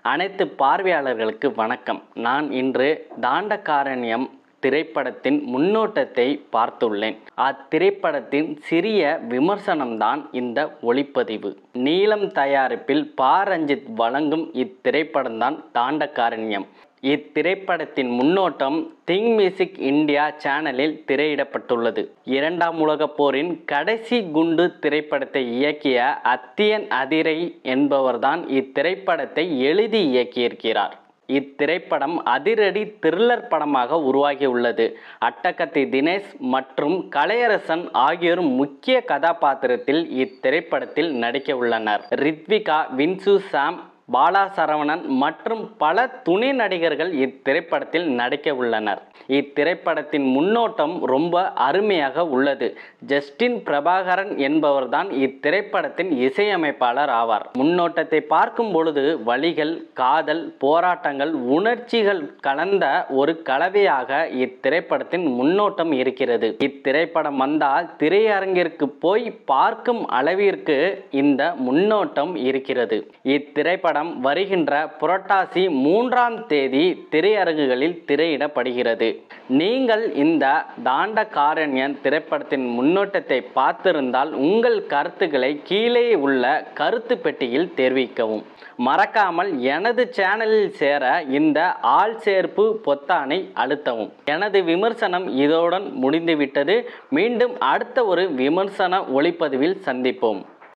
அனைத்து பார்வையாளர்களுக்கு வணக்கம். நான் இன்று தாண்டகாரண்யம் திரைப்படத்தின் முன்னோட்டத்தை பார்த்துள்ளேன். அத்திரைப்படத்தின் சிறிய விமர்சனம்தான் இந்த ஒளிப்பதிவு. நீலம் தயாரிப்பில் ரஞ்சித் வழங்கும் இத்திரைப்படம்தான் தாண்டகாரண்யம். இத்திரைப்படத்தின் முன்னோட்டம் திங் மியூசிக் இந்தியா சேனலில் திரையிடப்பட்டுள்ளது. இரண்டாம் உலகப் போரின் கடைசி குண்டு திரைப்படத்தை இயக்கிய அத்தியன் அதிரை என்பவர்தான் இத்திரைப்படத்தை எழுதி இயக்கியிருக்கிறார். இத்திரைப்படம் அதிரடி த்ரில்லர் படமாக உருவாகியுள்ளது. அட்டகத்தி தினேஷ் மற்றும் கலையரசன் ஆகியோர் முக்கிய கதாபாத்திரத்தில் இத்திரைப்படத்தில் நடிக்க உள்ளனர். ரித்விகா, வின்சு சாம், பாலா சரவணன் மற்றும் பல துணை நடிகர்கள் இத்திரைப்படத்தில் நடிக்க உள்ளனர். இத்திரைப்படத்தின் முன்னோட்டம் ரொம்ப அருமையாக உள்ளது. ஜஸ்டின் பிரபாகரன் என்பவர்தான் இத்திரைப்படத்தின் இசையமைப்பாளர் ஆவார். முன்னோட்டத்தை பார்க்கும் பொழுது வலிகள், காதல், போராட்டங்கள், உணர்ச்சிகள் கலந்த ஒரு கலவையாக இத்திரைப்படத்தின் முன்னோட்டம் இருக்கிறது. இத்திரைப்படம் வந்தால் திரையரங்கிற்கு போய் பார்க்கும் அளவிற்கு இந்த முன்னோட்டம் இருக்கிறது. இத்திரைப்படம் வருகின்ற புரட்டாசி 3ஆம் தேதி திரையரங்குகளில் திரையிடப்படுகிறது. நீங்கள் இந்த தாண்டகாரண்யம் திரைப்படத்தின் முன்னோட்டத்தை பார்த்திருந்தால் உங்கள் கருத்துக்களை கீழே உள்ள கருத்து பெட்டியில் தெரிவிக்கவும். மறக்காமல் எனது சேனலில் சேர இந்த ஆள் சேர்ப்பு பொத்தானை அழுத்தவும். எனது விமர்சனம் இதோடன் முடிந்துவிட்டது. மீண்டும் அடுத்த ஒரு விமர்சன ஒளிப்பதிவில் சந்திப்போம்.